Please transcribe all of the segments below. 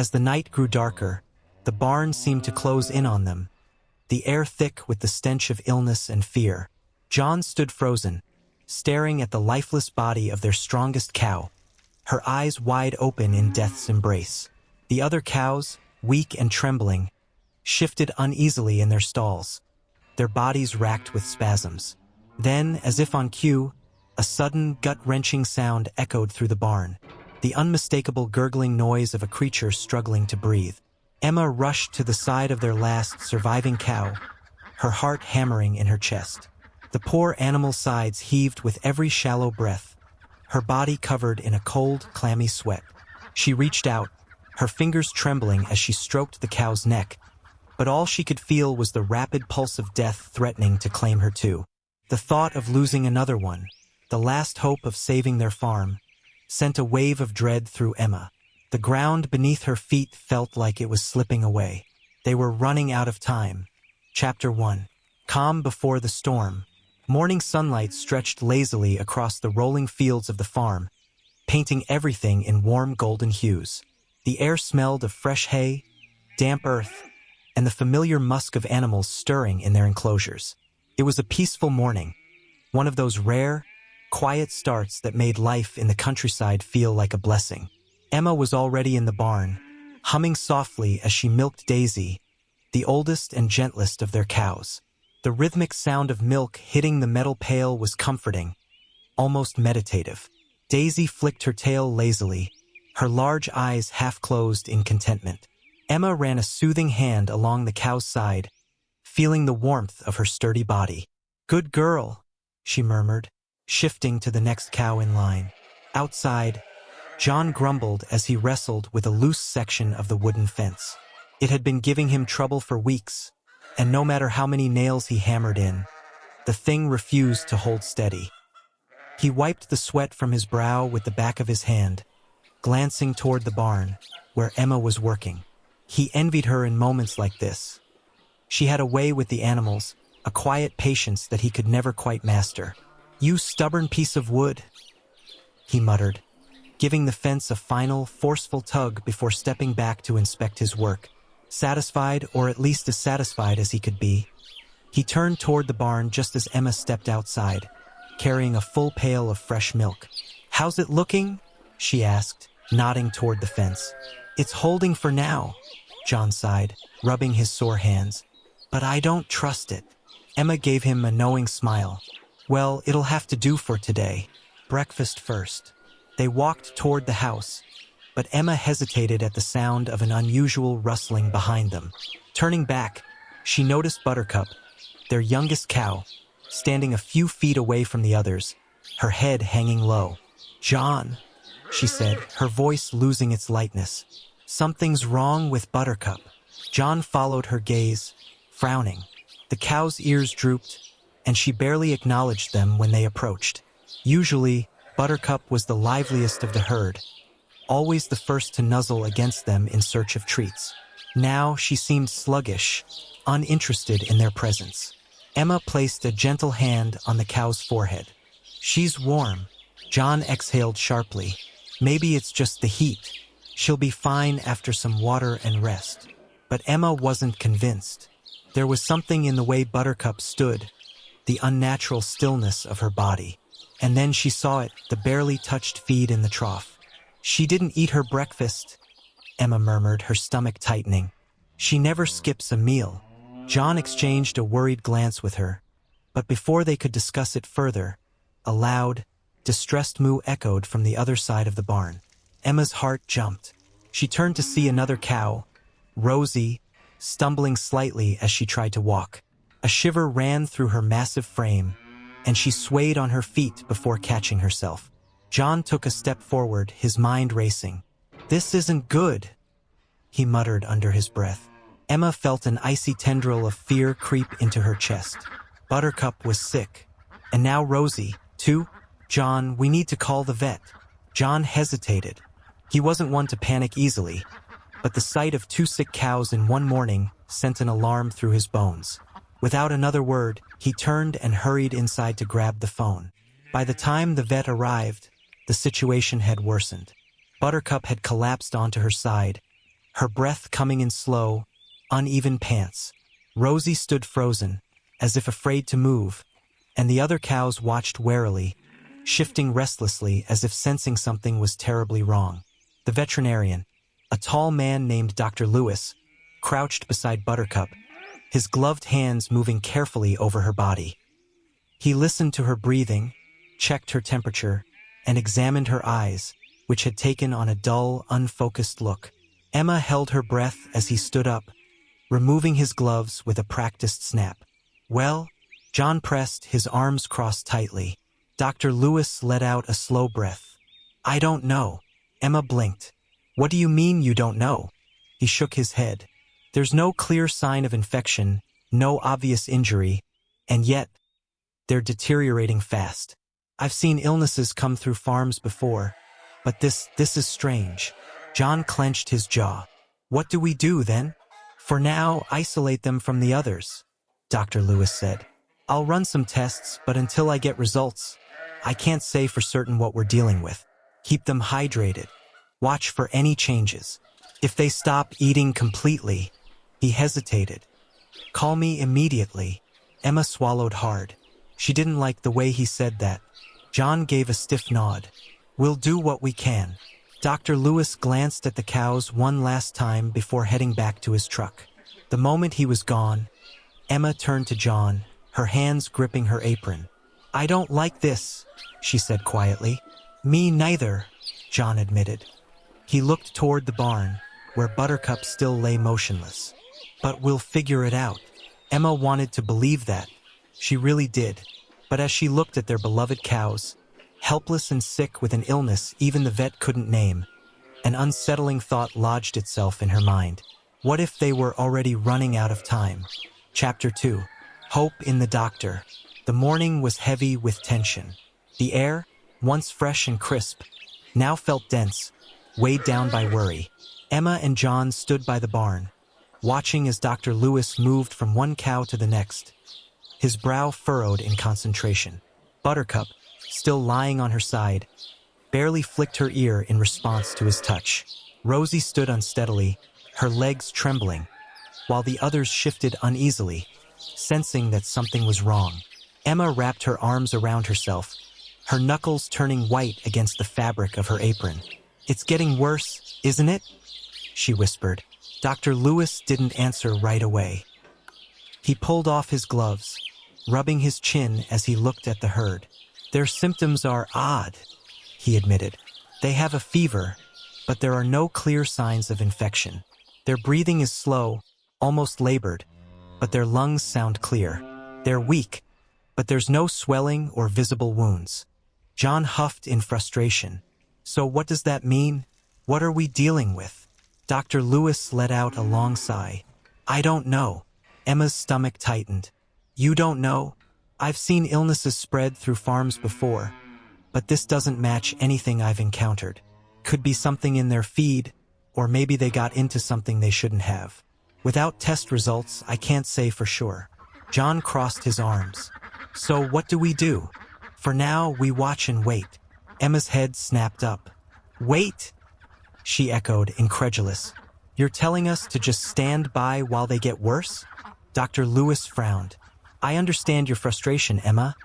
As the night grew darker, the barn seemed to close in on them, the air thick with the stench of illness and fear. John stood frozen, staring at the lifeless body of their strongest cow, her eyes wide open in death's embrace. The other cows, weak and trembling, shifted uneasily in their stalls, their bodies racked with spasms. Then, as if on cue, a sudden, gut-wrenching sound echoed through the barn, the unmistakable gurgling noise of a creature struggling to breathe. Emma rushed to the side of their last surviving cow, her heart hammering in her chest. The poor animal's sides heaved with every shallow breath, her body covered in a cold, clammy sweat. She reached out, her fingers trembling as she stroked the cow's neck, but all she could feel was the rapid pulse of death threatening to claim her too. The thought of losing another one, the last hope of saving their farm, sent a wave of dread through Emma. The ground beneath her feet felt like it was slipping away. They were running out of time. Chapter 1. Calm before the storm. Morning sunlight stretched lazily across the rolling fields of the farm, painting everything in warm golden hues. The air smelled of fresh hay, damp earth, and the familiar musk of animals stirring in their enclosures. It was a peaceful morning, one of those rare, quiet starts that made life in the countryside feel like a blessing. Emma was already in the barn, humming softly as she milked Daisy, the oldest and gentlest of their cows. The rhythmic sound of milk hitting the metal pail was comforting, almost meditative. Daisy flicked her tail lazily, her large eyes half-closed in contentment. Emma ran a soothing hand along the cow's side, feeling the warmth of her sturdy body. "Good girl," she murmured, shifting to the next cow in line. Outside, John grumbled as he wrestled with a loose section of the wooden fence. It had been giving him trouble for weeks, and no matter how many nails he hammered in, the thing refused to hold steady. He wiped the sweat from his brow with the back of his hand, glancing toward the barn, where Emma was working. He envied her in moments like this. She had a way with the animals, a quiet patience that he could never quite master. "You stubborn piece of wood," he muttered, giving the fence a final, forceful tug before stepping back to inspect his work. Satisfied, or at least as satisfied as he could be, he turned toward the barn just as Emma stepped outside, carrying a full pail of fresh milk. "How's it looking?" she asked, nodding toward the fence. "It's holding for now," John sighed, rubbing his sore hands. "But I don't trust it." Emma gave him a knowing smile. "Well, it'll have to do for today. Breakfast first." They walked toward the house, but Emma hesitated at the sound of an unusual rustling behind them. Turning back, she noticed Buttercup, their youngest cow, standing a few feet away from the others, her head hanging low. "John," she said, her voice losing its lightness. "Something's wrong with Buttercup." John followed her gaze, frowning. The cow's ears drooped, and she barely acknowledged them when they approached. Usually, Buttercup was the liveliest of the herd, always the first to nuzzle against them in search of treats. Now she seemed sluggish, uninterested in their presence. Emma placed a gentle hand on the cow's forehead. "She's warm," John exhaled sharply. "Maybe it's just the heat. She'll be fine after some water and rest." But Emma wasn't convinced. There was something in the way Buttercup stood, the unnatural stillness of her body. And then she saw it, the barely touched feed in the trough. "She didn't eat her breakfast," Emma murmured, her stomach tightening. "She never skips a meal." John exchanged a worried glance with her, but before they could discuss it further, a loud, distressed moo echoed from the other side of the barn. Emma's heart jumped. She turned to see another cow, Rosie, stumbling slightly as she tried to walk. A shiver ran through her massive frame, and she swayed on her feet before catching herself. John took a step forward, his mind racing. "This isn't good," he muttered under his breath. Emma felt an icy tendril of fear creep into her chest. Buttercup was sick, and now Rosie, too. "John, we need to call the vet." John hesitated. He wasn't one to panic easily, but the sight of two sick cows in one morning sent an alarm through his bones. Without another word, he turned and hurried inside to grab the phone. By the time the vet arrived, the situation had worsened. Buttercup had collapsed onto her side, her breath coming in slow, uneven pants. Rosie stood frozen, as if afraid to move, and the other cows watched warily, shifting restlessly as if sensing something was terribly wrong. The veterinarian, a tall man named Dr. Lewis, crouched beside Buttercup, his gloved hands moving carefully over her body. He listened to her breathing, checked her temperature, and examined her eyes, which had taken on a dull, unfocused look. Emma held her breath as he stood up, removing his gloves with a practiced snap. "Well?" John pressed, his arms crossed tightly. Dr. Lewis let out a slow breath. "I don't know." Emma blinked. "What do you mean you don't know?" He shook his head. "There's no clear sign of infection, no obvious injury, and yet, they're deteriorating fast. I've seen illnesses come through farms before, but this is strange." John clenched his jaw. "What do we do, then?" "For now, isolate them from the others," Dr. Lewis said. "I'll run some tests, but until I get results, I can't say for certain what we're dealing with. Keep them hydrated. Watch for any changes. If they stop eating completely," he hesitated. "Call me immediately." Emma swallowed hard. She didn't like the way he said that. John gave a stiff nod. "We'll do what we can." Dr. Lewis glanced at the cows one last time before heading back to his truck. The moment he was gone, Emma turned to John, her hands gripping her apron. "I don't like this," she said quietly. "Me neither," John admitted. He looked toward the barn, where Buttercup still lay motionless. "But we'll figure it out." Emma wanted to believe that. She really did. But as she looked at their beloved cows, helpless and sick with an illness even the vet couldn't name, an unsettling thought lodged itself in her mind. What if they were already running out of time? Chapter 2. Hope in the Doctor. The morning was heavy with tension. The air, once fresh and crisp, now felt dense, weighed down by worry. Emma and John stood by the barn, watching as Dr. Lewis moved from one cow to the next, his brow furrowed in concentration. Buttercup, still lying on her side, barely flicked her ear in response to his touch. Rosie stood unsteadily, her legs trembling, while the others shifted uneasily, sensing that something was wrong. Emma wrapped her arms around herself, her knuckles turning white against the fabric of her apron. "It's getting worse, isn't it?" she whispered. Dr. Lewis didn't answer right away. He pulled off his gloves, rubbing his chin as he looked at the herd. "Their symptoms are odd," he admitted. "They have a fever, but there are no clear signs of infection. Their breathing is slow, almost labored, but their lungs sound clear. They're weak, but there's no swelling or visible wounds." John huffed in frustration. "So what does that mean? What are we dealing with?" Dr. Lewis let out a long sigh. "I don't know." Emma's stomach tightened. "You don't know? I've seen illnesses spread through farms before, but this doesn't match anything I've encountered. Could be something in their feed, or maybe they got into something they shouldn't have. Without test results, I can't say for sure." John crossed his arms. "So what do we do?" "For now, we watch and wait." Emma's head snapped up. "Wait?" she echoed, incredulous. "You're telling us to just stand by while they get worse?" Dr. Lewis frowned. "I understand your frustration, Emma,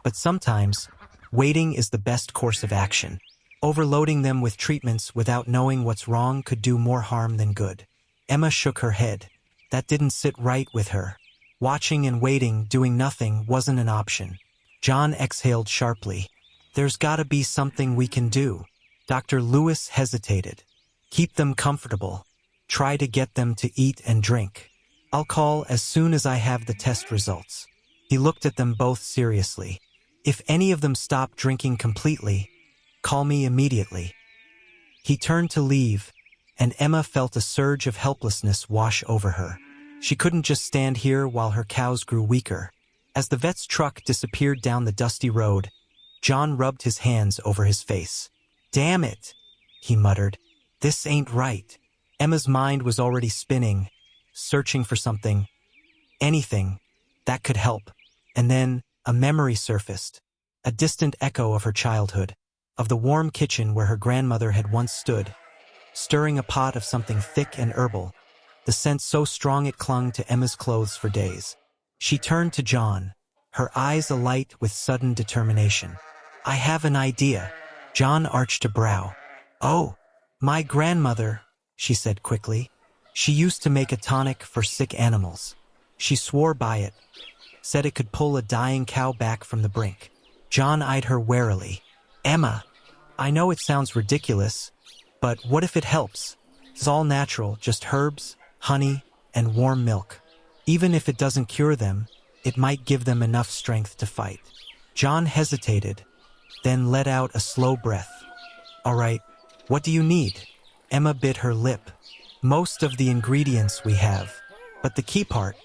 but sometimes waiting is the best course of action. Overloading them with treatments without knowing what's wrong could do more harm than good." Emma shook her head. That didn't sit right with her. Watching and waiting, doing nothing, wasn't an option. John exhaled sharply. "There's gotta be something we can do." Dr. Lewis hesitated. "Keep them comfortable. Try to get them to eat and drink. I'll call as soon as I have the test results." He looked at them both seriously. "If any of them stop drinking completely, call me immediately." He turned to leave, and Emma felt a surge of helplessness wash over her. She couldn't just stand here while her cows grew weaker. As the vet's truck disappeared down the dusty road, John rubbed his hands over his face. "Damn it," he muttered. "This ain't right." Emma's mind was already spinning, searching for something, anything, that could help. And then a memory surfaced, a distant echo of her childhood, of the warm kitchen where her grandmother had once stood, stirring a pot of something thick and herbal, the scent so strong it clung to Emma's clothes for days. She turned to John, her eyes alight with sudden determination. "I have an idea." John arched a brow. "Oh, my grandmother," she said quickly. "She used to make a tonic for sick animals. She swore by it, said it could pull a dying cow back from the brink." John eyed her warily. "Emma, I know it sounds ridiculous, but what if it helps? It's all natural, just herbs, honey, and warm milk. Even if it doesn't cure them, it might give them enough strength to fight." John hesitated, then let out a slow breath. "All right, what do you need?" Emma bit her lip. "Most of the ingredients we have, but the key part,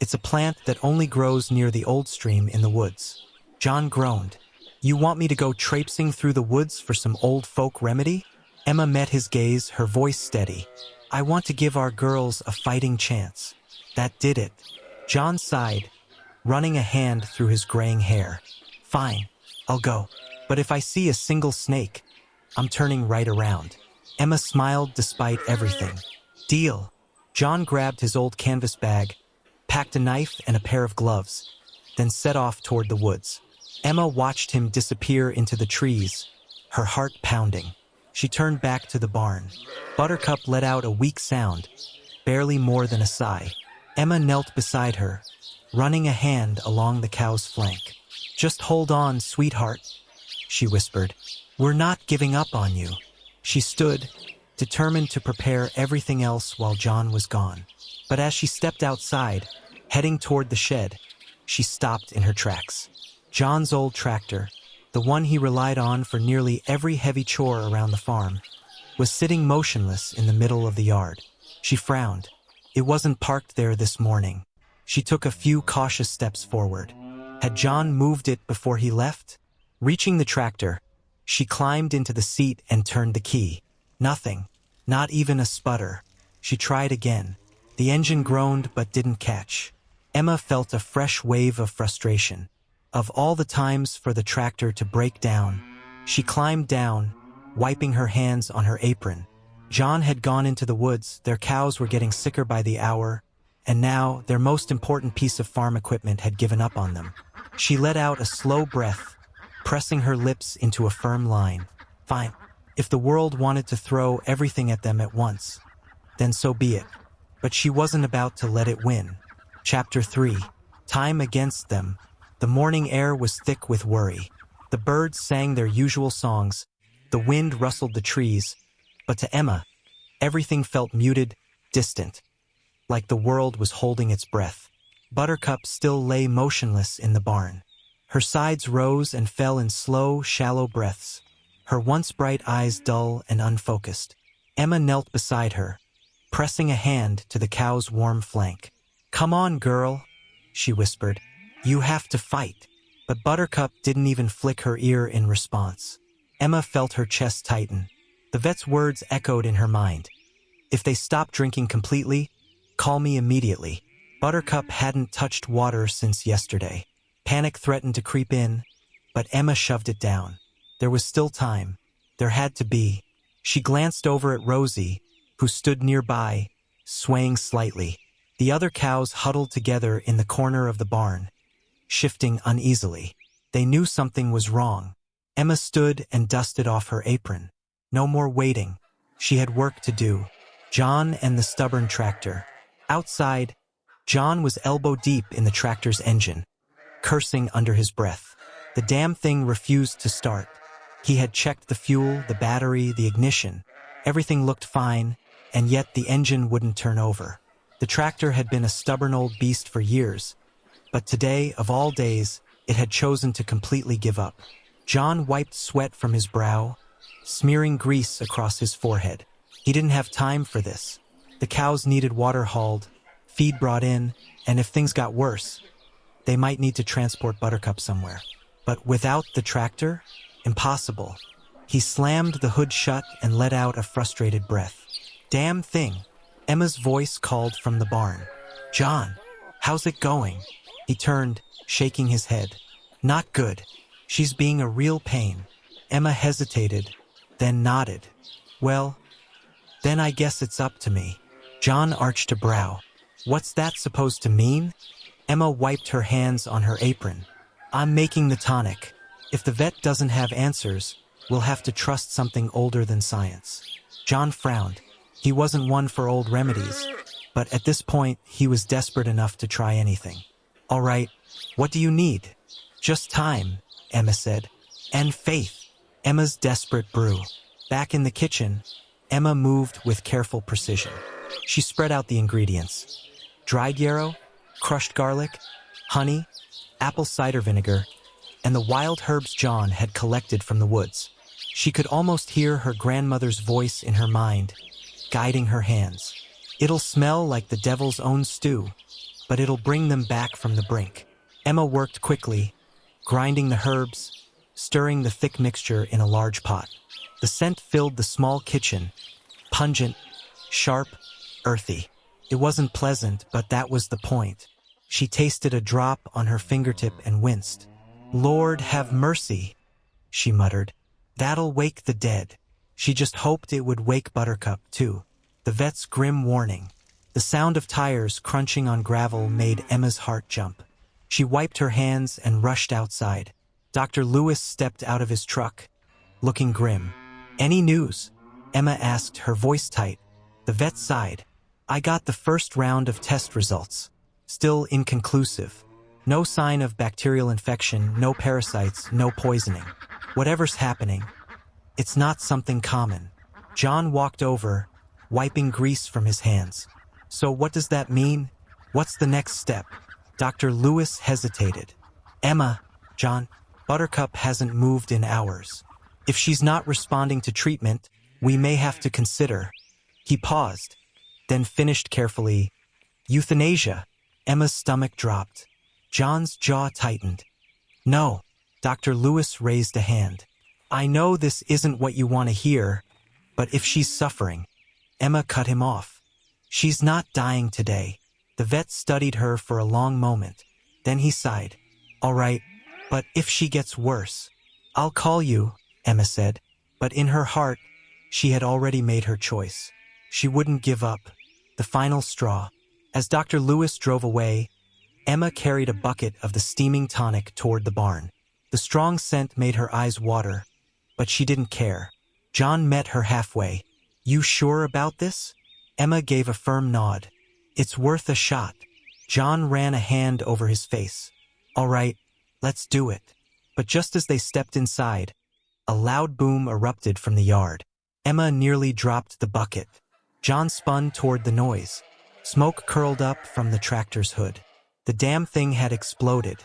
it's a plant that only grows near the old stream in the woods." John groaned. "You want me to go traipsing through the woods for some old folk remedy?" Emma met his gaze, her voice steady. "I want to give our girls a fighting chance." That did it. John sighed, running a hand through his graying hair. "Fine, I'll go. But if I see a single snake, I'm turning right around." Emma smiled despite everything. "Deal." John grabbed his old canvas bag, packed a knife and a pair of gloves, then set off toward the woods. Emma watched him disappear into the trees, her heart pounding. She turned back to the barn. Buttercup let out a weak sound, barely more than a sigh. Emma knelt beside her, running a hand along the cow's flank. "Just hold on, sweetheart," she whispered. "We're not giving up on you." She stood, determined to prepare everything else while John was gone. But as she stepped outside, heading toward the shed, she stopped in her tracks. John's old tractor, the one he relied on for nearly every heavy chore around the farm, was sitting motionless in the middle of the yard. She frowned. It wasn't parked there this morning. She took a few cautious steps forward. Had John moved it before he left? Reaching the tractor, she climbed into the seat and turned the key. Nothing. Not even a sputter. She tried again. The engine groaned but didn't catch. Emma felt a fresh wave of frustration. Of all the times for the tractor to break down, she climbed down, wiping her hands on her apron. John had gone into the woods, their cows were getting sicker by the hour, and now their most important piece of farm equipment had given up on them. She let out a slow breath, pressing her lips into a firm line. Fine. If the world wanted to throw everything at them at once, then so be it. But she wasn't about to let it win. Chapter 3. Time against them. The morning air was thick with worry. The birds sang their usual songs. The wind rustled the trees. But to Emma, everything felt muted, distant, like the world was holding its breath. Buttercup still lay motionless in the barn. Her sides rose and fell in slow, shallow breaths, her once bright eyes dull and unfocused. Emma knelt beside her, pressing a hand to the cow's warm flank. "Come on, girl," she whispered. "You have to fight." But Buttercup didn't even flick her ear in response. Emma felt her chest tighten. The vet's words echoed in her mind. "If they stop drinking completely, call me immediately." Buttercup hadn't touched water since yesterday. Panic threatened to creep in, but Emma shoved it down. There was still time. There had to be. She glanced over at Rosie, who stood nearby, swaying slightly. The other cows huddled together in the corner of the barn, shifting uneasily. They knew something was wrong. Emma stood and dusted off her apron. No more waiting. She had work to do. John and the stubborn tractor. Outside, John was elbow-deep in the tractor's engine, cursing under his breath. The damn thing refused to start. He had checked the fuel, the battery, the ignition. Everything looked fine, and yet the engine wouldn't turn over. The tractor had been a stubborn old beast for years, but today, of all days, it had chosen to completely give up. John wiped sweat from his brow, smearing grease across his forehead. He didn't have time for this. The cows needed water hauled, feed brought in, and if things got worse, they might need to transport Buttercup somewhere. But without the tractor? Impossible. He slammed the hood shut and let out a frustrated breath. "Damn thing." Emma's voice called from the barn. "John, how's it going?" He turned, shaking his head. "Not good. She's being a real pain." Emma hesitated, then nodded. "Well, Then I guess it's up to me. John arched a brow. What's that supposed to mean? Emma wiped her hands on her apron. I'm making the tonic. If the vet doesn't have answers, we'll have to trust something older than science. John frowned. He wasn't one for old remedies, but at this point, he was desperate enough to try anything. All right, what do you need? Just time, Emma said. And faith. Emma's desperate brew. Back in the kitchen, Emma moved with careful precision. She spread out the ingredients. Dried yarrow, crushed garlic, honey, apple cider vinegar, and the wild herbs John had collected from the woods. She could almost hear her grandmother's voice in her mind, guiding her hands. It'll smell like the devil's own stew, but it'll bring them back from the brink. Emma worked quickly, grinding the herbs, stirring the thick mixture in a large pot. The scent filled the small kitchen, pungent, sharp, earthy. It wasn't pleasant, but that was the point. She tasted a drop on her fingertip and winced. Lord have mercy, she muttered. That'll wake the dead. She just hoped it would wake Buttercup, too. The vet's grim warning. The sound of tires crunching on gravel made Emma's heart jump. She wiped her hands and rushed outside. Dr. Lewis stepped out of his truck, looking grim. Any news? Emma asked, her voice tight. The vet sighed. I got the first round of test results. Still inconclusive. No sign of bacterial infection, no parasites, no poisoning. Whatever's happening, it's not something common. John walked over, wiping grease from his hands. So what does that mean? What's the next step? Dr. Lewis hesitated. Emma, John, Buttercup hasn't moved in hours. If she's not responding to treatment, we may have to consider. He paused, then finished carefully. Euthanasia. Emma's stomach dropped. John's jaw tightened. No. Dr. Lewis raised a hand. I know this isn't what you want to hear, but if she's suffering. Emma cut him off. She's not dying today. The vet studied her for a long moment. Then he sighed. All right, but if she gets worse, I'll call you, Emma said. But in her heart, she had already made her choice. She wouldn't give up. The final straw. As Dr. Lewis drove away, Emma carried a bucket of the steaming tonic toward the barn. The strong scent made her eyes water, but she didn't care. John met her halfway. You sure about this? Emma gave a firm nod. It's worth a shot. John ran a hand over his face. All right, let's do it. But just as they stepped inside, a loud boom erupted from the yard. Emma nearly dropped the bucket. John spun toward the noise. Smoke curled up from the tractor's hood. The damn thing had exploded.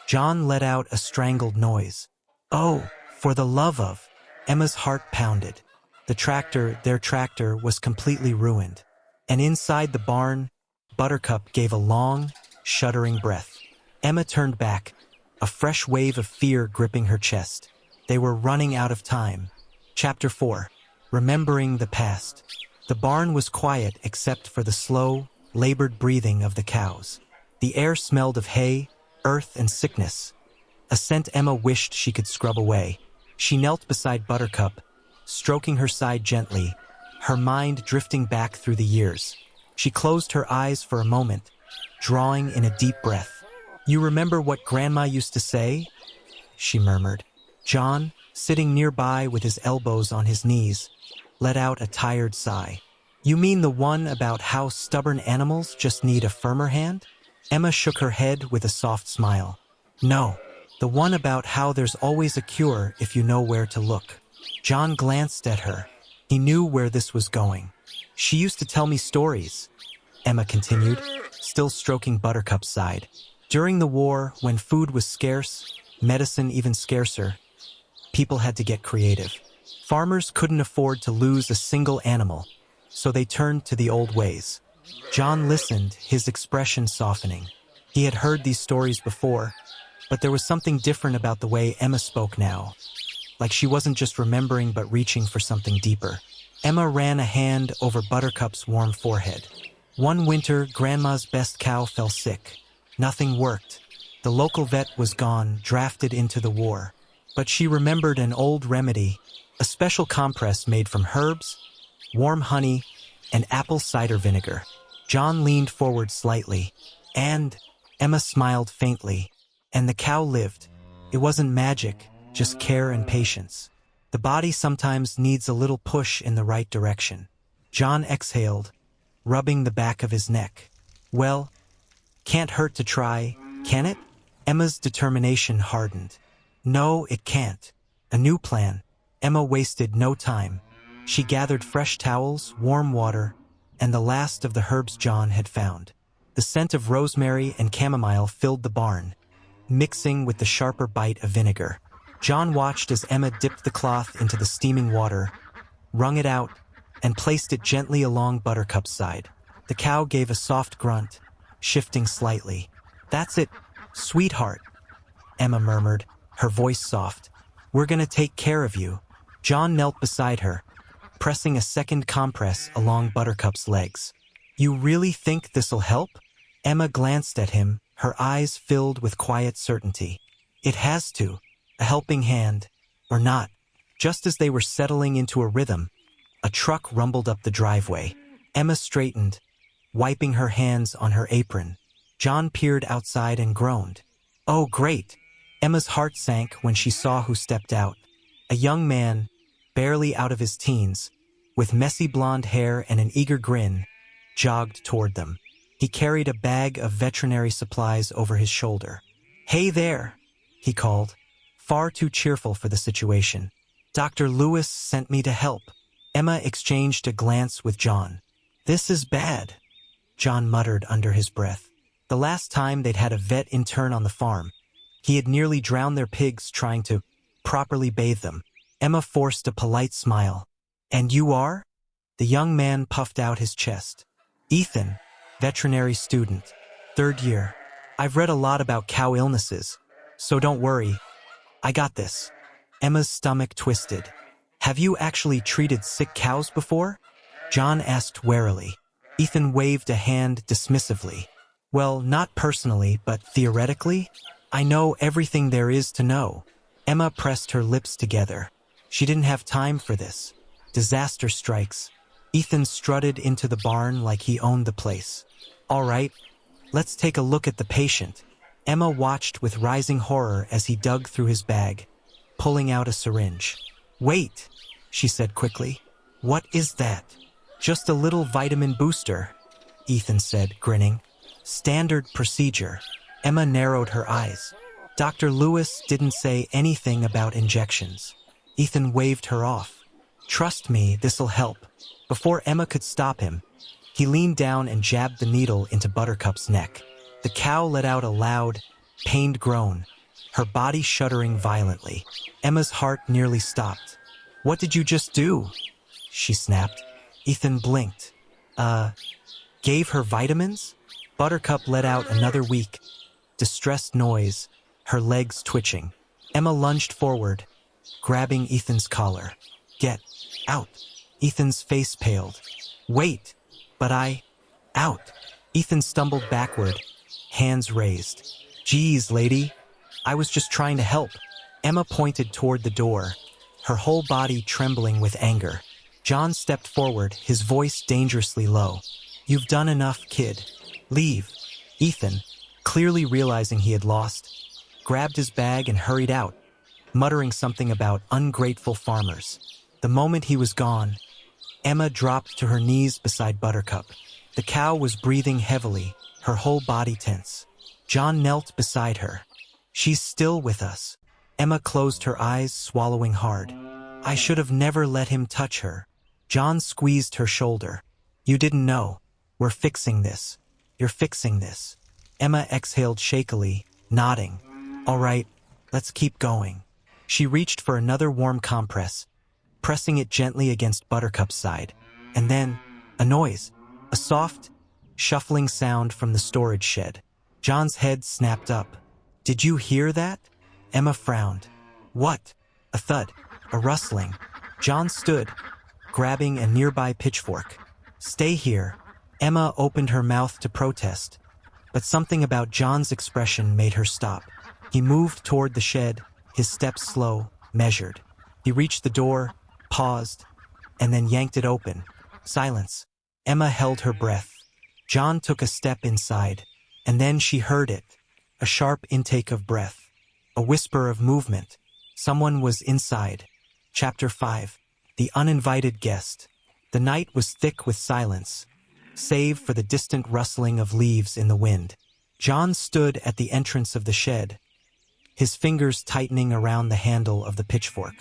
John let out a strangled noise. Oh, for the love of... Emma's heart pounded. Their tractor, was completely ruined. And inside the barn, Buttercup gave a long, shuddering breath. Emma turned back, a fresh wave of fear gripping her chest. They were running out of time. Chapter 4. Remembering the past. The barn was quiet except for the slow, labored breathing of the cows. The air smelled of hay, earth, and sickness. A scent Emma wished she could scrub away. She knelt beside Buttercup, stroking her side gently, her mind drifting back through the years. She closed her eyes for a moment, drawing in a deep breath. You remember what Grandma used to say? She murmured. John, sitting nearby with his elbows on his knees, let out a tired sigh. You mean the one about how stubborn animals just need a firmer hand? Emma shook her head with a soft smile. No, the one about how there's always a cure if you know where to look. John glanced at her. He knew where this was going. She used to tell me stories, Emma continued, still stroking Buttercup's side. During the war, when food was scarce, medicine even scarcer, people had to get creative. Farmers couldn't afford to lose a single animal, so they turned to the old ways. John listened, his expression softening. He had heard these stories before, but there was something different about the way Emma spoke now. Like she wasn't just remembering but reaching for something deeper. Emma ran a hand over Buttercup's warm forehead. One winter, Grandma's best cow fell sick. Nothing worked. The local vet was gone, drafted into the war. But she remembered an old remedy, a special compress made from herbs, warm honey, and apple cider vinegar. John leaned forward slightly, and Emma smiled faintly. And the cow lived. It wasn't magic, just care and patience. The body sometimes needs a little push in the right direction. John exhaled, rubbing the back of his neck. Well, can't hurt to try, can it? Emma's determination hardened. No, it can't. A new plan. Emma wasted no time. She gathered fresh towels, warm water, and the last of the herbs John had found. The scent of rosemary and chamomile filled the barn, mixing with the sharper bite of vinegar. John watched as Emma dipped the cloth into the steaming water, wrung it out, and placed it gently along Buttercup's side. The cow gave a soft grunt, shifting slightly. That's it, sweetheart, Emma murmured, her voice soft. We're gonna take care of you. John knelt beside her, pressing a second compress along Buttercup's legs. You really think this'll help? Emma glanced at him, her eyes filled with quiet certainty. It has to. A helping hand, or not. Just as they were settling into a rhythm, a truck rumbled up the driveway. Emma straightened, wiping her hands on her apron. John peered outside and groaned. Oh, great! Emma's heart sank when she saw who stepped out. A young man, barely out of his teens, with messy blonde hair and an eager grin, jogged toward them. He carried a bag of veterinary supplies over his shoulder. Hey there, he called, far too cheerful for the situation. Dr. Lewis sent me to help. Emma exchanged a glance with John. This is bad, John muttered under his breath. The last time they'd had a vet intern on the farm, he had nearly drowned their pigs trying to properly bathe them. Emma forced a polite smile. And you are? The young man puffed out his chest. Ethan, veterinary student, 3rd year. I've read a lot about cow illnesses, so don't worry. I got this. Emma's stomach twisted. Have you actually treated sick cows before? John asked warily. Ethan waved a hand dismissively. Well, not personally, but theoretically? I know everything there is to know. Emma pressed her lips together. She didn't have time for this. Disaster strikes. Ethan strutted into the barn like he owned the place. All right, let's take a look at the patient. Emma watched with rising horror as he dug through his bag, pulling out a syringe. Wait, she said quickly. What is that? Just a little vitamin booster, Ethan said, grinning. Standard procedure. Emma narrowed her eyes. Dr. Lewis didn't say anything about injections. Ethan waved her off. Trust me, this'll help. Before Emma could stop him, he leaned down and jabbed the needle into Buttercup's neck. The cow let out a loud, pained groan, her body shuddering violently. Emma's heart nearly stopped. What did you just do? She snapped. Ethan blinked. Gave her vitamins? Buttercup let out another weak, distressed noise, her legs twitching. Emma lunged forward, grabbing Ethan's collar. Get out. Ethan's face paled. Wait, but out. Ethan stumbled backward, hands raised. Geez, lady, I was just trying to help. Emma pointed toward the door, her whole body trembling with anger. John stepped forward, his voice dangerously low. You've done enough, kid. Leave. Ethan, clearly realizing he had lost, grabbed his bag and hurried out, muttering something about ungrateful farmers. The moment he was gone, Emma dropped to her knees beside Buttercup. The cow was breathing heavily, her whole body tense. John knelt beside her. She's still with us. Emma closed her eyes, swallowing hard. I should have never let him touch her. John squeezed her shoulder. You didn't know. We're fixing this. You're fixing this. Emma exhaled shakily, nodding. All right, let's keep going. She reached for another warm compress, pressing it gently against Buttercup's side. And then, a noise. A soft, shuffling sound from the storage shed. John's head snapped up. Did you hear that? Emma frowned. What? A thud. A rustling. John stood, grabbing a nearby pitchfork. Stay here. Emma opened her mouth to protest, but something about John's expression made her stop. He moved toward the shed, his steps slow, measured. He reached the door, paused, and then yanked it open. Silence. Emma held her breath. John took a step inside, and then she heard it. A sharp intake of breath. A whisper of movement. Someone was inside. Chapter 5. The Uninvited Guest. The night was thick with silence, save for the distant rustling of leaves in the wind. John stood at the entrance of the shed, his fingers tightening around the handle of the pitchfork.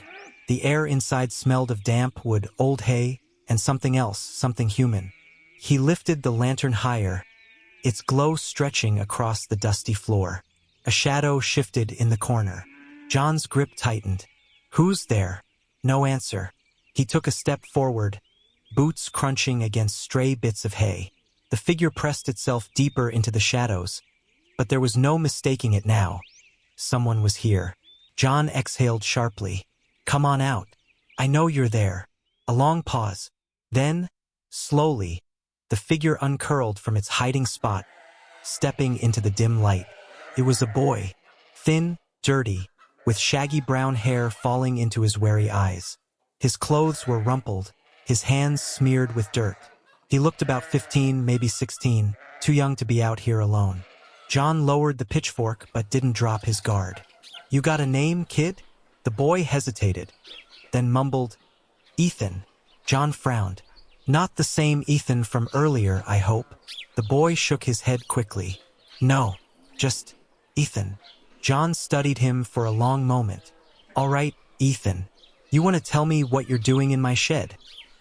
The air inside smelled of damp wood, old hay, and something else, something human. He lifted the lantern higher, its glow stretching across the dusty floor. A shadow shifted in the corner. John's grip tightened. Who's there? No answer. He took a step forward, boots crunching against stray bits of hay. The figure pressed itself deeper into the shadows, but there was no mistaking it now. Someone was here. John exhaled sharply. Come on out. I know you're there. A long pause. Then, slowly, the figure uncurled from its hiding spot, stepping into the dim light. It was a boy, thin, dirty, with shaggy brown hair falling into his wary eyes. His clothes were rumpled, his hands smeared with dirt. He looked about 15, maybe 16, too young to be out here alone. John lowered the pitchfork but didn't drop his guard. You got a name, kid? The boy hesitated, then mumbled, Ethan. John frowned. Not the same Ethan from earlier, I hope. The boy shook his head quickly. No, just Ethan. John studied him for a long moment. All right, Ethan. You want to tell me what you're doing in my shed?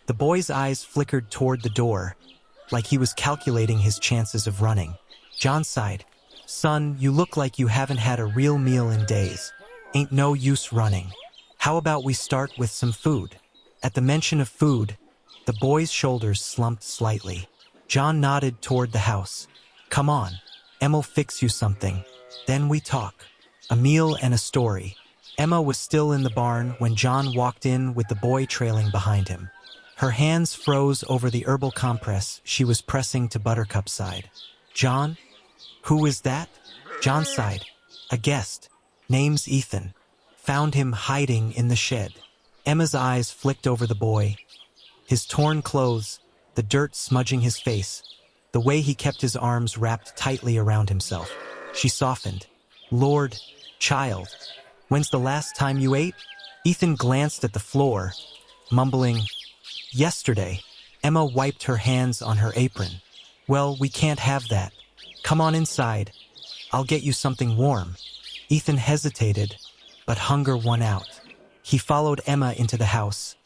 The boy's eyes flickered toward the door, like he was calculating his chances of running. John sighed. Son, you look like you haven't had a real meal in days. Ain't no use running. How about we start with some food? At the mention of food, the boy's shoulders slumped slightly. John nodded toward the house. Come on, Emma'll fix you something. Then we talk. A meal and a story. Emma was still in the barn when John walked in with the boy trailing behind him. Her hands froze over the herbal compress she was pressing to Buttercup's side. John? Who is that? John sighed. A guest. Name's Ethan. Found him hiding in the shed. Emma's eyes flicked over the boy. His torn clothes, the dirt smudging his face, the way he kept his arms wrapped tightly around himself. She softened. Lord, child, when's the last time you ate? Ethan glanced at the floor, mumbling, Yesterday. Emma wiped her hands on her apron. Well, we can't have that. Come on inside. I'll get you something warm. Ethan hesitated, but hunger won out. He followed Emma into the house,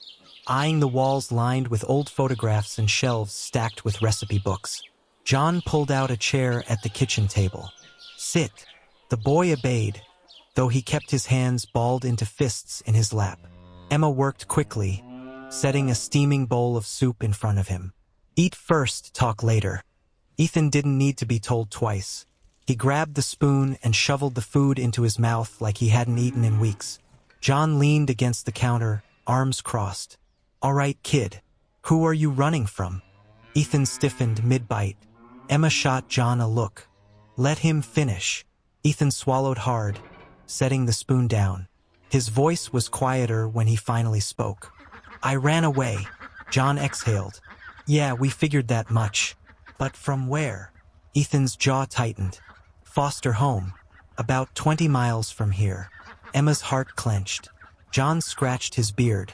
eyeing the walls lined with old photographs and shelves stacked with recipe books. John pulled out a chair at the kitchen table. Sit. The boy obeyed, though he kept his hands balled into fists in his lap. Emma worked quickly, setting a steaming bowl of soup in front of him. Eat first, talk later. Ethan didn't need to be told twice. He grabbed the spoon and shoveled the food into his mouth like he hadn't eaten in weeks. John leaned against the counter, arms crossed. All right, kid. Who are you running from? Ethan stiffened mid-bite. Emma shot John a look. Let him finish. Ethan swallowed hard, setting the spoon down. His voice was quieter when he finally spoke. I ran away. John exhaled. Yeah, we figured that much. But from where? Ethan's jaw tightened. Foster home. About 20 miles from here. Emma's heart clenched. John scratched his beard.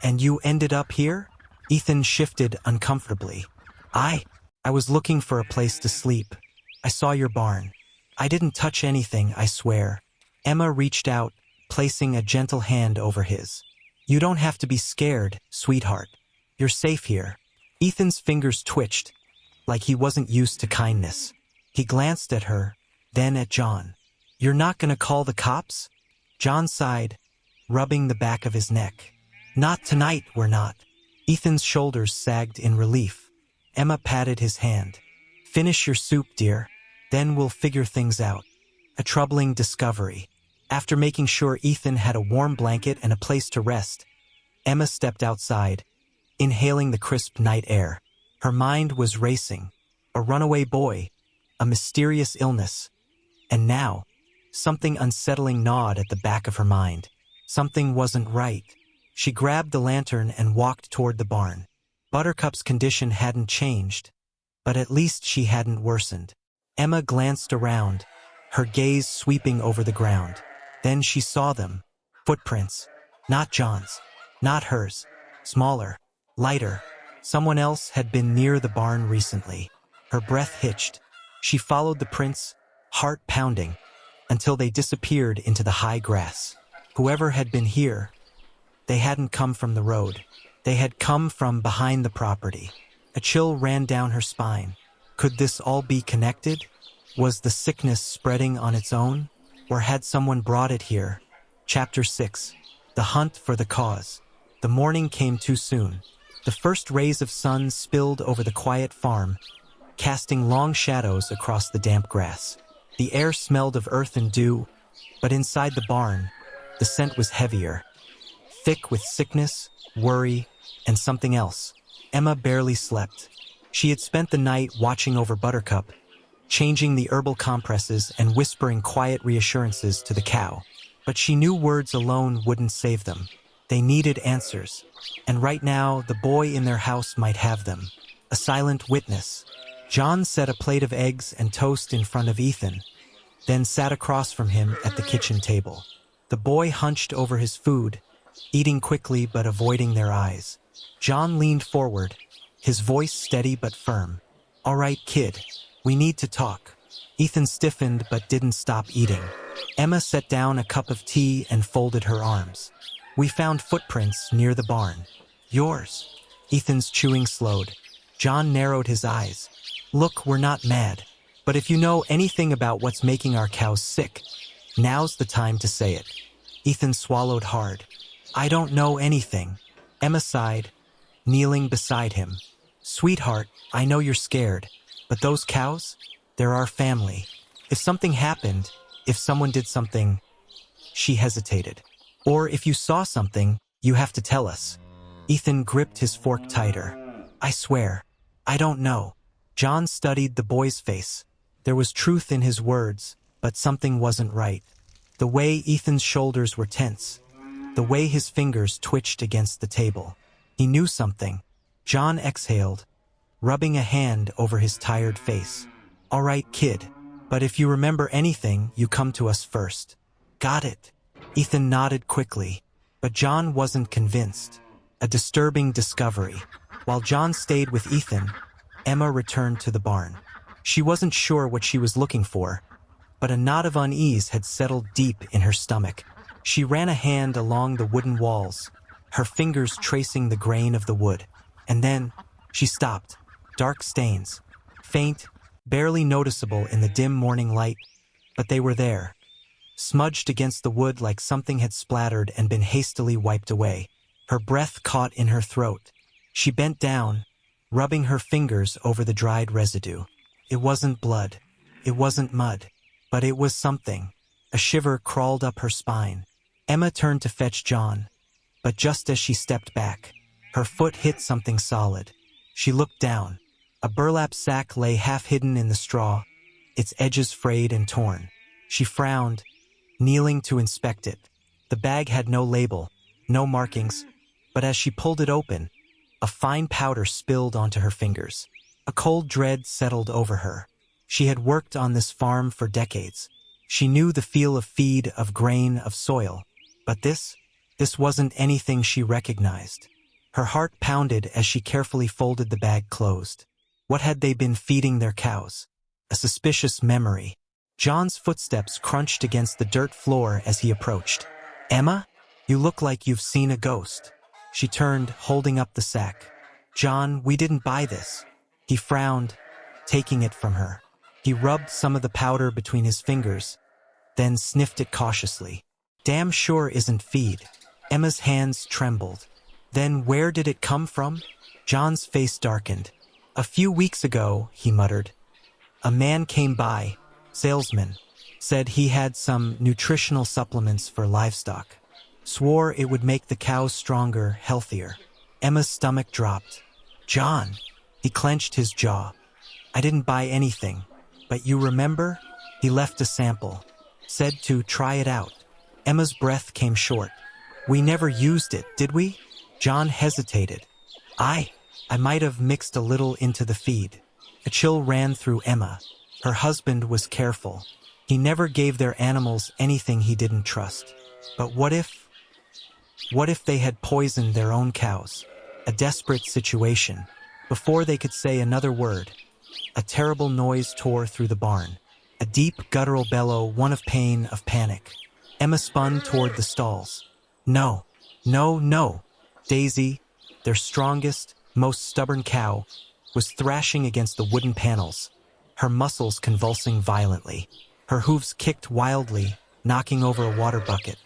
And you ended up here? Ethan shifted uncomfortably. I was looking for a place to sleep. I saw your barn. I didn't touch anything, I swear. Emma reached out, placing a gentle hand over his. You don't have to be scared, sweetheart. You're safe here. Ethan's fingers twitched, like he wasn't used to kindness. He glanced at her, then at John. You're not gonna call the cops? John sighed, rubbing the back of his neck. Not tonight, we're not. Ethan's shoulders sagged in relief. Emma patted his hand. Finish your soup, dear. Then we'll figure things out. A troubling discovery. After making sure Ethan had a warm blanket and a place to rest, Emma stepped outside, inhaling the crisp night air. Her mind was racing. A runaway boy, a mysterious illness, and now, something unsettling gnawed at the back of her mind. Something wasn't right. She grabbed the lantern and walked toward the barn. Buttercup's condition hadn't changed, but at least she hadn't worsened. Emma glanced around, her gaze sweeping over the ground. Then she saw them. Footprints. Not John's. Not hers. Smaller. Lighter. Someone else had been near the barn recently. Her breath hitched. She followed the prints, heart pounding, until they disappeared into the high grass. Whoever had been here, they hadn't come from the road. They had come from behind the property. A chill ran down her spine. Could this all be connected? Was the sickness spreading on its own? Or had someone brought it here? Chapter 6. The Hunt for the Cause. The morning came too soon. The first rays of sun spilled over the quiet farm, casting long shadows across the damp grass. The air smelled of earth and dew, but inside the barn, the scent was heavier, thick with sickness, worry, and something else. Emma barely slept. She had spent the night watching over Buttercup, changing the herbal compresses and whispering quiet reassurances to the cow. But she knew words alone wouldn't save them. They needed answers. And right now, the boy in their house might have them. A silent witness. John set a plate of eggs and toast in front of Ethan, then sat across from him at the kitchen table. The boy hunched over his food, eating quickly but avoiding their eyes. John leaned forward, his voice steady but firm. "All right, kid, we need to talk." Ethan stiffened but didn't stop eating. Emma set down a cup of tea and folded her arms. "We found footprints near the barn." "Yours?" Ethan's chewing slowed. John narrowed his eyes. "Look, we're not mad. But if you know anything about what's making our cows sick, now's the time to say it." Ethan swallowed hard. "I don't know anything." Emma sighed, kneeling beside him. "Sweetheart, I know you're scared, but those cows, they're our family. If something happened, if someone did something..." She hesitated. "Or if you saw something, you have to tell us." Ethan gripped his fork tighter. "I swear, I don't know." John studied the boy's face. There was truth in his words, but something wasn't right. The way Ethan's shoulders were tense, the way his fingers twitched against the table. He knew something. John exhaled, rubbing a hand over his tired face. "All right, kid, but if you remember anything, you come to us first." "Got it." Ethan nodded quickly, but John wasn't convinced. A disturbing discovery. While John stayed with Ethan, Emma returned to the barn. She wasn't sure what she was looking for, but a knot of unease had settled deep in her stomach. She ran a hand along the wooden walls, her fingers tracing the grain of the wood. And then, she stopped. Dark stains. Faint, barely noticeable in the dim morning light, but they were there. Smudged against the wood like something had splattered and been hastily wiped away. Her breath caught in her throat. She bent down, rubbing her fingers over the dried residue. It wasn't blood. It wasn't mud. But it was something. A shiver crawled up her spine. Emma turned to fetch John, but just as she stepped back, her foot hit something solid. She looked down. A burlap sack lay half-hidden in the straw, its edges frayed and torn. She frowned, kneeling to inspect it. The bag had no label, no markings, but as she pulled it open, a fine powder spilled onto her fingers. A cold dread settled over her. She had worked on this farm for decades. She knew the feel of feed, of grain, of soil. But this wasn't anything she recognized. Her heart pounded as she carefully folded the bag closed. What had they been feeding their cows? A suspicious memory. John's footsteps crunched against the dirt floor as he approached. "Emma, you look like you've seen a ghost." She turned, holding up the sack. "John, we didn't buy this." He frowned, taking it from her. He rubbed some of the powder between his fingers, then sniffed it cautiously. "Damn sure isn't feed." Emma's hands trembled. "Then where did it come from?" John's face darkened. "A few weeks ago," he muttered, "a man came by, salesman, said he had some nutritional supplements for livestock. Swore it would make the cows stronger, healthier." Emma's stomach dropped. "John!" He clenched his jaw. "I didn't buy anything. But you remember? He left a sample. Said to try it out." Emma's breath came short. "We never used it, did we?" John hesitated. I might have mixed a little into the feed. A chill ran through Emma. Her husband was careful. He never gave their animals anything he didn't trust. But what if they had poisoned their own cows? A desperate situation. Before they could say another word, a terrible noise tore through the barn. A deep, guttural bellow, one of pain, of panic. Emma spun toward the stalls. No, no, no. Daisy, their strongest, most stubborn cow, was thrashing against the wooden panels, her muscles convulsing violently. Her hooves kicked wildly, knocking over a water bucket.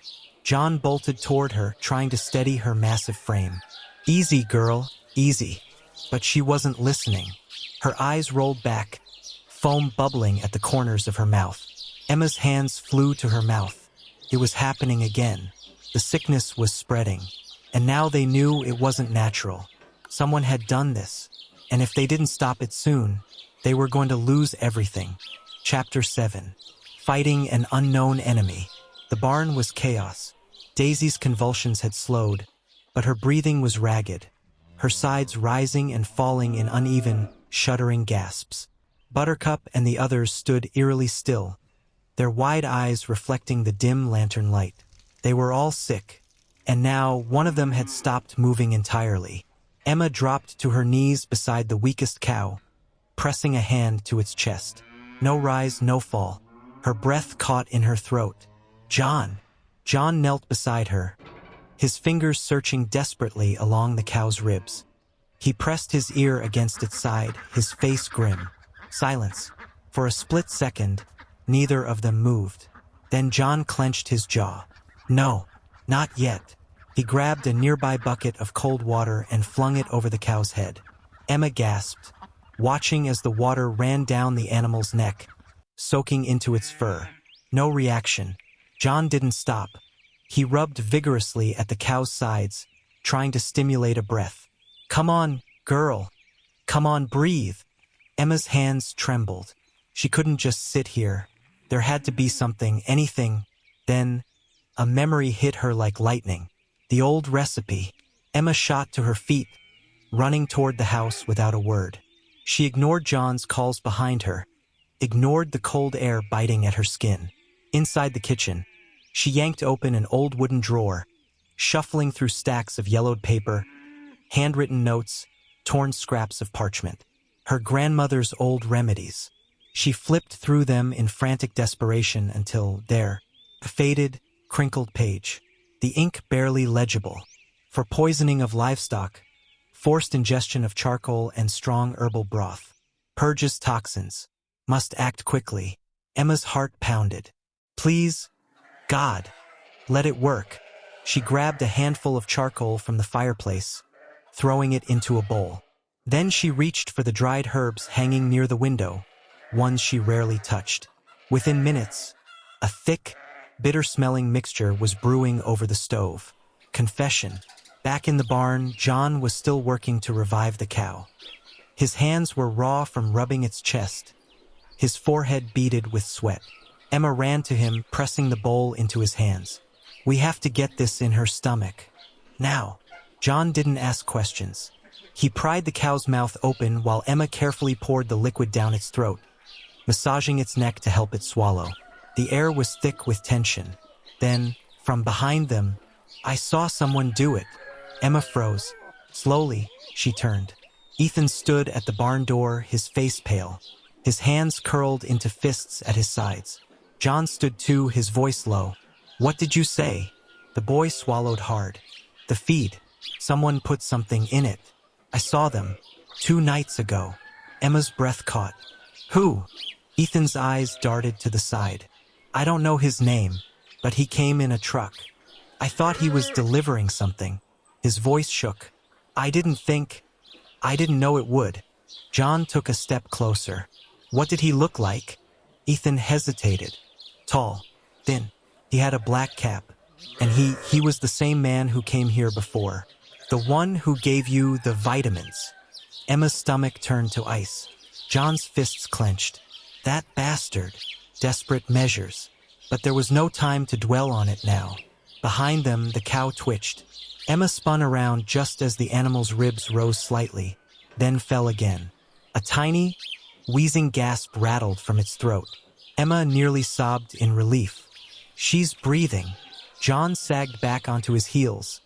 John bolted toward her, trying to steady her massive frame. Easy, girl, easy. But she wasn't listening. Her eyes rolled back, foam bubbling at the corners of her mouth. Emma's hands flew to her mouth. It was happening again. The sickness was spreading. And now they knew it wasn't natural. Someone had done this. And if they didn't stop it soon, they were going to lose everything. Chapter 7. Fighting an unknown enemy. The barn was chaos. Daisy's convulsions had slowed, but her breathing was ragged, her sides rising and falling in uneven, shuddering gasps. Buttercup and the others stood eerily still, their wide eyes reflecting the dim lantern light. They were all sick, and now one of them had stopped moving entirely. Emma dropped to her knees beside the weakest cow, pressing a hand to its chest. No rise, no fall. Her breath caught in her throat. John! John knelt beside her, his fingers searching desperately along the cow's ribs. He pressed his ear against its side, his face grim. Silence. For a split second, neither of them moved. Then John clenched his jaw. No, not yet. He grabbed a nearby bucket of cold water and flung it over the cow's head. Emma gasped, watching as the water ran down the animal's neck, soaking into its fur. No reaction. John didn't stop. He rubbed vigorously at the cow's sides, trying to stimulate a breath. Come on, girl. Come on, breathe. Emma's hands trembled. She couldn't just sit here. There had to be something, anything. Then, a memory hit her like lightning. The old recipe. Emma shot to her feet, running toward the house without a word. She ignored John's calls behind her, ignored the cold air biting at her skin. Inside the kitchen, she yanked open an old wooden drawer, shuffling through stacks of yellowed paper, handwritten notes, torn scraps of parchment. Her grandmother's old remedies. She flipped through them in frantic desperation until, there, a faded, crinkled page. The ink barely legible. For poisoning of livestock, forced ingestion of charcoal and strong herbal broth. Purges toxins. Must act quickly. Emma's heart pounded. Please, God, let it work. She grabbed a handful of charcoal from the fireplace, throwing it into a bowl. Then she reached for the dried herbs hanging near the window, ones she rarely touched. Within minutes, a thick, bitter-smelling mixture was brewing over the stove. Confession. Back in the barn, John was still working to revive the cow. His hands were raw from rubbing its chest, his forehead beaded with sweat. Emma ran to him, pressing the bowl into his hands. We have to get this in her stomach. Now. John didn't ask questions. He pried the cow's mouth open while Emma carefully poured the liquid down its throat, massaging its neck to help it swallow. The air was thick with tension. Then, from behind them, I saw someone do it. Emma froze. Slowly, she turned. Ethan stood at the barn door, his face pale, his hands curled into fists at his sides. John stood too, his voice low. What did you say? The boy swallowed hard. The feed. Someone put something in it. I saw them. 2 nights ago. Emma's breath caught. Who? Ethan's eyes darted to the side. I don't know his name, but he came in a truck. I thought he was delivering something. His voice shook. I didn't know it would. John took a step closer. What did he look like? Ethan hesitated. Tall, thin. He had a black cap, and he was the same man who came here before. The one who gave you the vitamins. Emma's stomach turned to ice. John's fists clenched. That bastard. Desperate measures. But there was no time to dwell on it now. Behind them, the cow twitched. Emma spun around just as the animal's ribs rose slightly. then fell again. A tiny, wheezing gasp rattled from its throat. Emma nearly sobbed in relief. She's breathing. John sagged back onto his heels,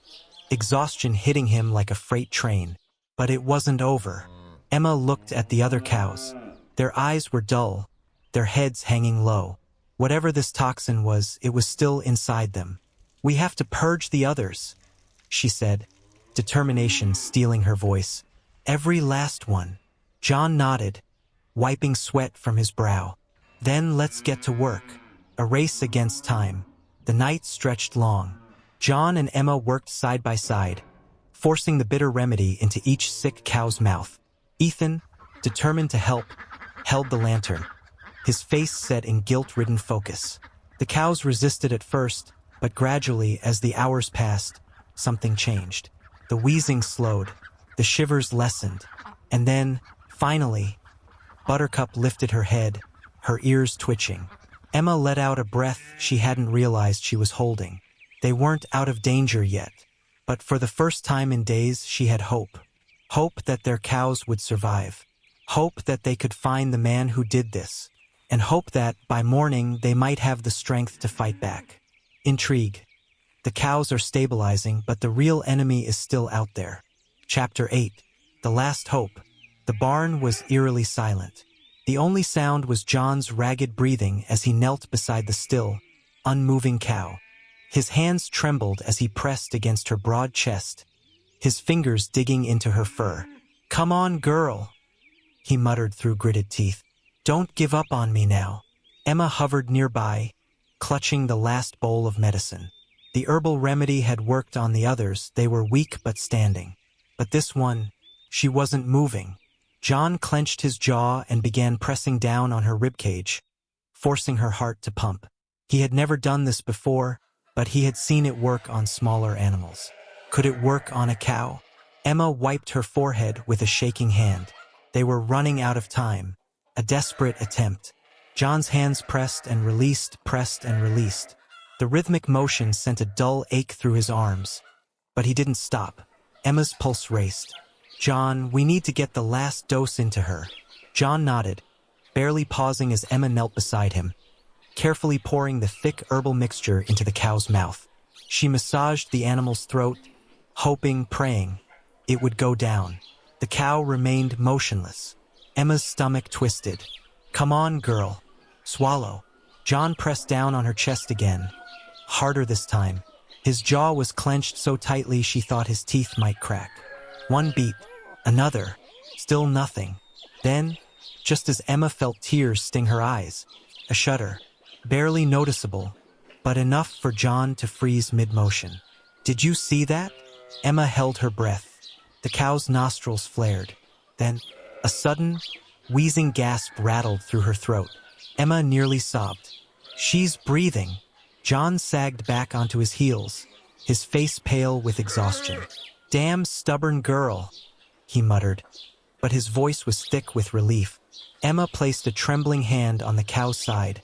exhaustion hitting him like a freight train. But it wasn't over. Emma looked at the other cows. Their eyes were dull, their heads hanging low. Whatever this toxin was, it was still inside them. "We have to purge the others," she said, determination stealing her voice. "Every last one." John nodded, wiping sweat from his brow. "Then let's get to work." A race against time. The night stretched long. John and Emma worked side by side, forcing the bitter remedy into each sick cow's mouth. Ethan, determined to help, held the lantern, his face set in guilt-ridden focus. The cows resisted at first, but gradually, as the hours passed, something changed. The wheezing slowed, the shivers lessened, and then, finally, Buttercup lifted her head, her ears twitching. Emma let out a breath she hadn't realized she was holding. They weren't out of danger yet, but for the first time in days she had hope. Hope that their cows would survive. Hope that they could find the man who did this. And hope that, by morning, they might have the strength to fight back. Intrigue. The cows are stabilizing, but the real enemy is still out there. Chapter 8. The Last Hope. The barn was eerily silent. The only sound was John's ragged breathing as he knelt beside the still, unmoving cow. His hands trembled as he pressed against her broad chest, his fingers digging into her fur. "Come on, girl," he muttered through gritted teeth. "Don't give up on me now." Emma hovered nearby, clutching the last bowl of medicine. The herbal remedy had worked on the others. They were weak but standing. But this one, she wasn't moving. John clenched his jaw and began pressing down on her ribcage, forcing her heart to pump. He had never done this before, but he had seen it work on smaller animals. Could it work on a cow? Emma wiped her forehead with a shaking hand. They were running out of time. A desperate attempt. John's hands pressed and released, pressed and released. The rhythmic motion sent a dull ache through his arms. But he didn't stop. Emma's pulse raced. "John, we need to get the last dose into her." John nodded, barely pausing as Emma knelt beside him, carefully pouring the thick herbal mixture into the cow's mouth. She massaged the animal's throat, hoping, praying, it would go down. The cow remained motionless. Emma's stomach twisted. "Come on, girl. Swallow." John pressed down on her chest again, harder this time. His jaw was clenched so tightly she thought his teeth might crack. One beat, another, still nothing. Then, just as Emma felt tears sting her eyes, a shudder. Barely noticeable, but enough for John to freeze mid-motion. "Did you see that?" Emma held her breath. The cow's nostrils flared. Then, a sudden, wheezing gasp rattled through her throat. Emma nearly sobbed. "She's breathing." John sagged back onto his heels, his face pale with exhaustion. "Damn stubborn girl," he muttered, but his voice was thick with relief. Emma placed a trembling hand on the cow's side,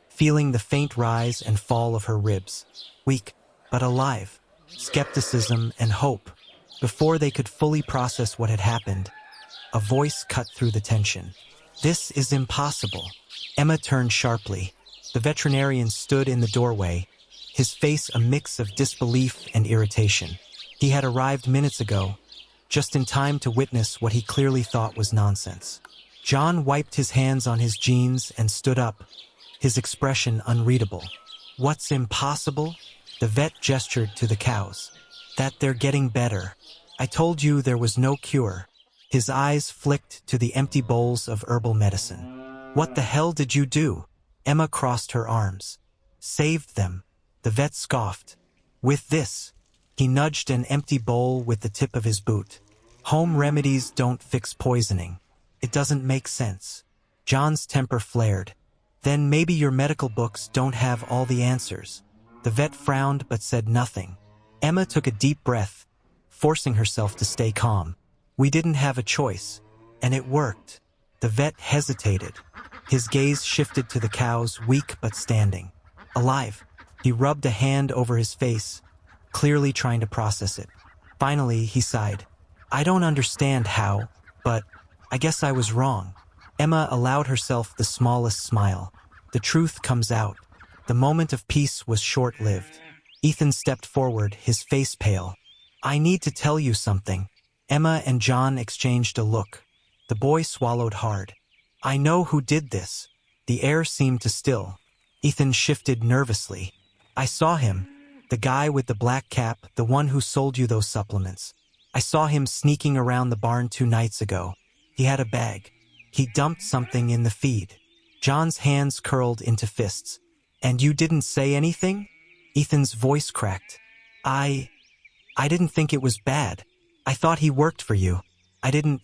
feeling the faint rise and fall of her ribs. Weak, but alive. Skepticism and hope. Before they could fully process what had happened, a voice cut through the tension. "This is impossible." Emma turned sharply. The veterinarian stood in the doorway, his face a mix of disbelief and irritation. He had arrived minutes ago, just in time to witness what he clearly thought was nonsense. John wiped his hands on his jeans and stood up, his expression unreadable. "What's impossible?" The vet gestured to the cows. "That they're getting better. I told you there was no cure." His eyes flicked to the empty bowls of herbal medicine. "What the hell did you do?" Emma crossed her arms. "Saved them," the vet scoffed. "With this." He nudged an empty bowl with the tip of his boot. "Home remedies don't fix poisoning. It doesn't make sense." John's temper flared. "Then maybe your medical books don't have all the answers." The vet frowned but said nothing. Emma took a deep breath, forcing herself to stay calm. "We didn't have a choice, and it worked." The vet hesitated. His gaze shifted to the cows, weak but standing. Alive. He rubbed a hand over his face, clearly trying to process it. Finally, he sighed. "I don't understand how, But I guess I was wrong. Emma allowed herself the smallest smile. The truth comes out. The moment of peace was short-lived. Ethan stepped forward, his face pale. I need to tell you something. Emma and John exchanged a look. The boy swallowed hard. I know who did this. The air seemed to still. Ethan shifted nervously. I saw him. The guy with the black cap, the one who sold you those supplements. I saw him sneaking around the barn 2 nights ago. He had a bag. He dumped something in the feed. John's hands curled into fists. And you didn't say anything? Ethan's voice cracked. I didn't think it was bad. I thought he worked for you. I didn't...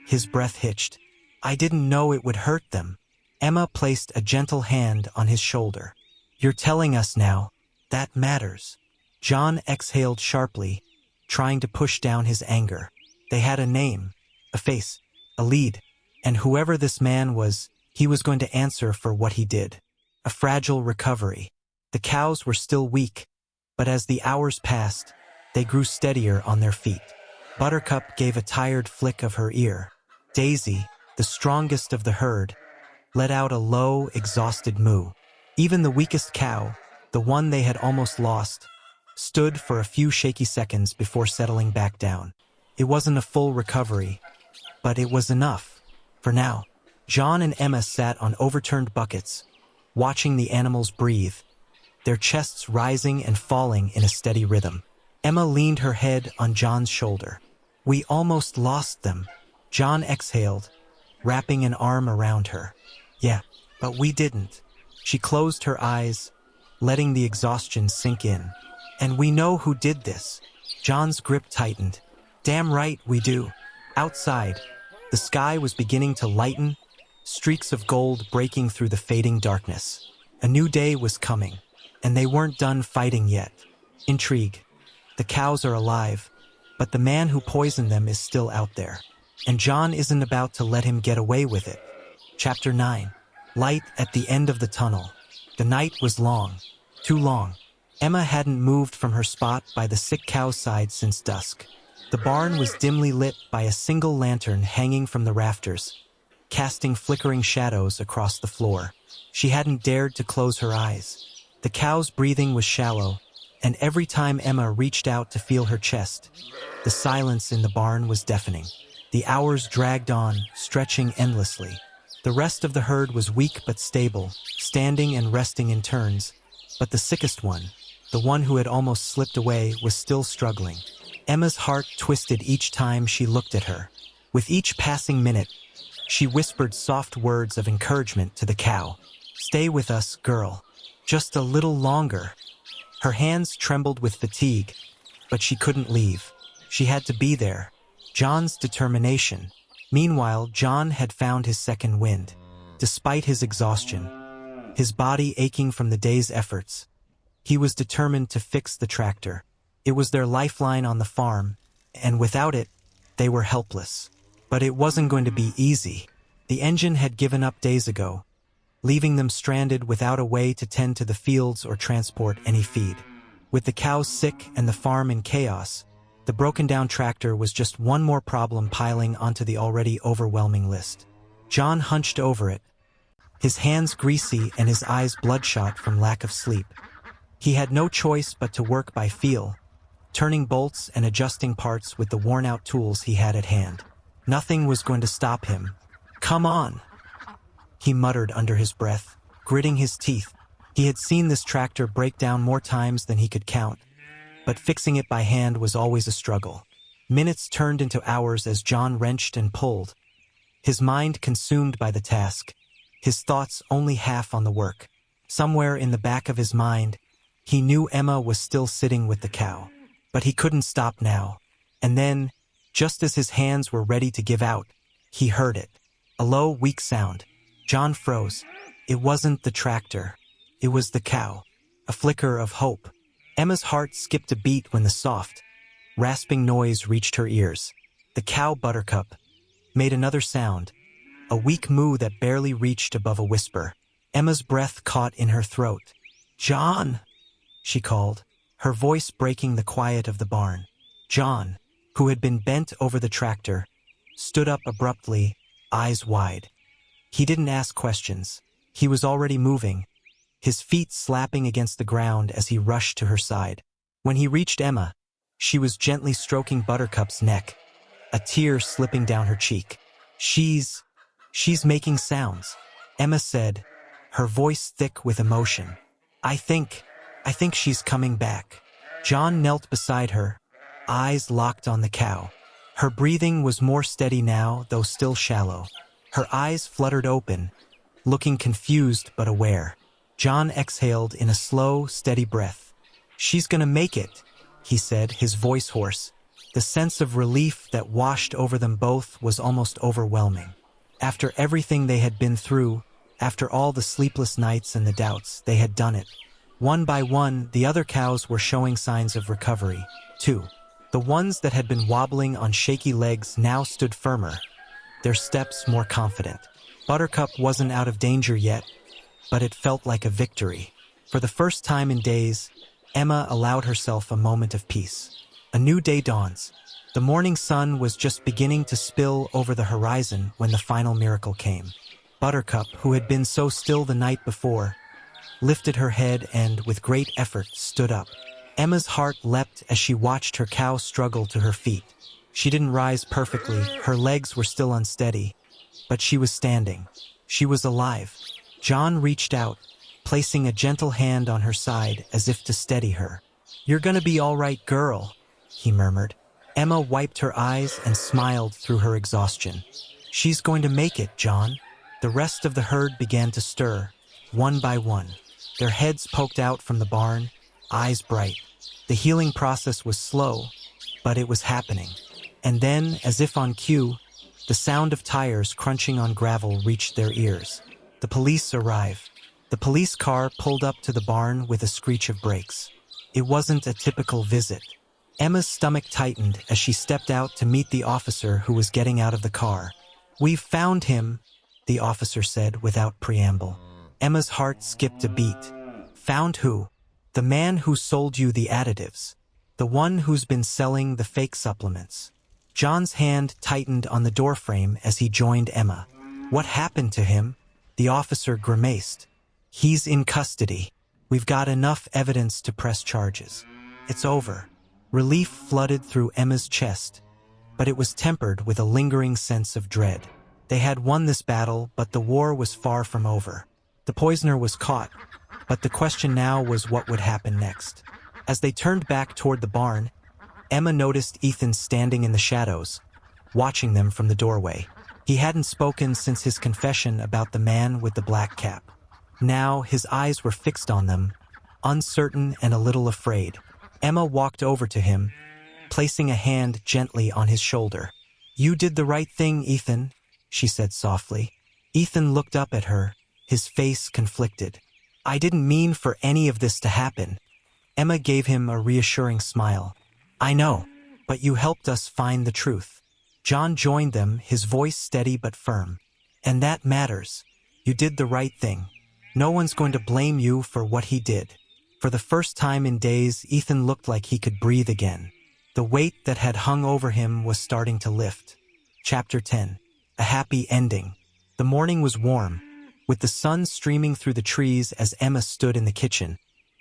His breath hitched. I didn't know it would hurt them. Emma placed a gentle hand on his shoulder. You're telling us now. That matters. John exhaled sharply, trying to push down his anger. They had a name, a face, a lead, and whoever this man was, he was going to answer for what he did. A fragile recovery. The cows were still weak, but as the hours passed, they grew steadier on their feet. Buttercup gave a tired flick of her ear. Daisy, the strongest of the herd, let out a low, exhausted moo. Even the weakest cow, the one they had almost lost, stood for a few shaky seconds before settling back down. It wasn't a full recovery, but it was enough. For now, John and Emma sat on overturned buckets, watching the animals breathe, their chests rising and falling in a steady rhythm. Emma leaned her head on John's shoulder. We almost lost them. John exhaled, wrapping an arm around her. Yeah, but we didn't. She closed her eyes, letting the exhaustion sink in. And we know who did this. John's grip tightened. Damn right we do. Outside, the sky was beginning to lighten, streaks of gold breaking through the fading darkness. A new day was coming, and they weren't done fighting yet. Intrigue. The cows are alive, but the man who poisoned them is still out there. And John isn't about to let him get away with it. Chapter 9. Light at the end of the tunnel. The night was long. Too long. Emma hadn't moved from her spot by the sick cow's side since dusk. The barn was dimly lit by a single lantern hanging from the rafters, casting flickering shadows across the floor. She hadn't dared to close her eyes. The cow's breathing was shallow, and every time Emma reached out to feel her chest, the silence in the barn was deafening. The hours dragged on, stretching endlessly. The rest of the herd was weak but stable, standing and resting in turns, but the sickest one, the one who had almost slipped away, was still struggling. Emma's heart twisted each time she looked at her. With each passing minute, she whispered soft words of encouragement to the cow. Stay with us, girl. Just a little longer. Her hands trembled with fatigue, but she couldn't leave. She had to be there. John's determination. Meanwhile, John had found his second wind. Despite his exhaustion, his body aching from the day's efforts, he was determined to fix the tractor. It was their lifeline on the farm, and without it, they were helpless. But it wasn't going to be easy. The engine had given up days ago, leaving them stranded without a way to tend to the fields or transport any feed. With the cows sick and the farm in chaos, the broken-down tractor was just one more problem piling onto the already overwhelming list. John hunched over it, his hands greasy and his eyes bloodshot from lack of sleep. He had no choice but to work by feel, turning bolts and adjusting parts with the worn-out tools he had at hand. Nothing was going to stop him. Come on, he muttered under his breath, gritting his teeth. He had seen this tractor break down more times than he could count, but fixing it by hand was always a struggle. Minutes turned into hours as John wrenched and pulled, his mind consumed by the task, his thoughts only half on the work. Somewhere in the back of his mind, he knew Emma was still sitting with the cow, but he couldn't stop now. And then, just as his hands were ready to give out, he heard it. A low, weak sound. John froze. It wasn't the tractor. It was the cow. A flicker of hope. Emma's heart skipped a beat when the soft, rasping noise reached her ears. The cow Buttercup made another sound, a weak moo that barely reached above a whisper. Emma's breath caught in her throat. John, she called, her voice breaking the quiet of the barn. John, who had been bent over the tractor, stood up abruptly, eyes wide. He didn't ask questions. He was already moving, his feet slapping against the ground as he rushed to her side. When he reached Emma, she was gently stroking Buttercup's neck, a tear slipping down her cheek. She's making sounds, Emma said, her voice thick with emotion. I think she's coming back. John knelt beside her, eyes locked on the cow. Her breathing was more steady now, though still shallow. Her eyes fluttered open, looking confused but aware. John exhaled in a slow, steady breath. She's gonna make it, he said, his voice hoarse. The sense of relief that washed over them both was almost overwhelming. After everything they had been through, after all the sleepless nights and the doubts, they had done it. One by one, the other cows were showing signs of recovery, too. The ones that had been wobbling on shaky legs now stood firmer, their steps more confident. Buttercup wasn't out of danger yet, but it felt like a victory. For the first time in days, Emma allowed herself a moment of peace. A new day dawns. The morning sun was just beginning to spill over the horizon when the final miracle came. Buttercup, who had been so still the night before, lifted her head and, with great effort, stood up. Emma's heart leapt as she watched her cow struggle to her feet. She didn't rise perfectly, her legs were still unsteady, but she was standing. She was alive. John reached out, placing a gentle hand on her side as if to steady her. You're gonna be all right, girl, he murmured. Emma wiped her eyes and smiled through her exhaustion. She's going to make it, John. The rest of the herd began to stir, one by one. Their heads poked out from the barn, eyes bright. The healing process was slow, but it was happening. And then, as if on cue, the sound of tires crunching on gravel reached their ears. The police arrived. The police car pulled up to the barn with a screech of brakes. It wasn't a typical visit. Emma's stomach tightened as she stepped out to meet the officer who was getting out of the car. We've found him, the officer said without preamble. Emma's heart skipped a beat. Found who? The man who sold you the additives. The one who's been selling the fake supplements. John's hand tightened on the doorframe as he joined Emma. What happened to him? The officer grimaced. He's in custody. We've got enough evidence to press charges. It's over. Relief flooded through Emma's chest, but it was tempered with a lingering sense of dread. They had won this battle, but the war was far from over. The poisoner was caught, but the question now was what would happen next. As they turned back toward the barn, Emma noticed Ethan standing in the shadows, watching them from the doorway. He hadn't spoken since his confession about the man with the black cap. Now his eyes were fixed on them, uncertain and a little afraid. Emma walked over to him, placing a hand gently on his shoulder. You did the right thing, Ethan, she said softly. Ethan looked up at her, his face conflicted. I didn't mean for any of this to happen. Emma gave him a reassuring smile. I know, but you helped us find the truth. John joined them, his voice steady but firm. And that matters. You did the right thing. No one's going to blame you for what he did. For the first time in days, Ethan looked like he could breathe again. The weight that had hung over him was starting to lift. Chapter 10. A happy ending. The morning was warm, with the sun streaming through the trees as Emma stood in the kitchen,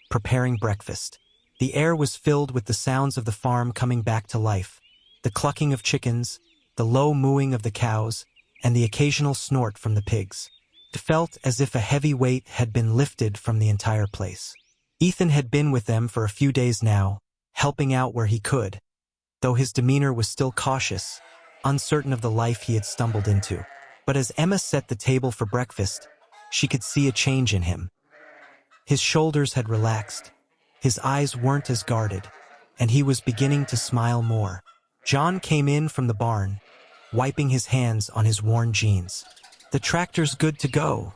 preparing breakfast. The air was filled with the sounds of the farm coming back to life, the clucking of chickens, the low mooing of the cows, and the occasional snort from the pigs. It felt as if a heavy weight had been lifted from the entire place. Ethan had been with them for a few days now, helping out where he could, though his demeanor was still cautious, uncertain of the life he had stumbled into. But as Emma set the table for breakfast, she could see a change in him. His shoulders had relaxed, his eyes weren't as guarded, and he was beginning to smile more. John came in from the barn, wiping his hands on his worn jeans. The tractor's good to go,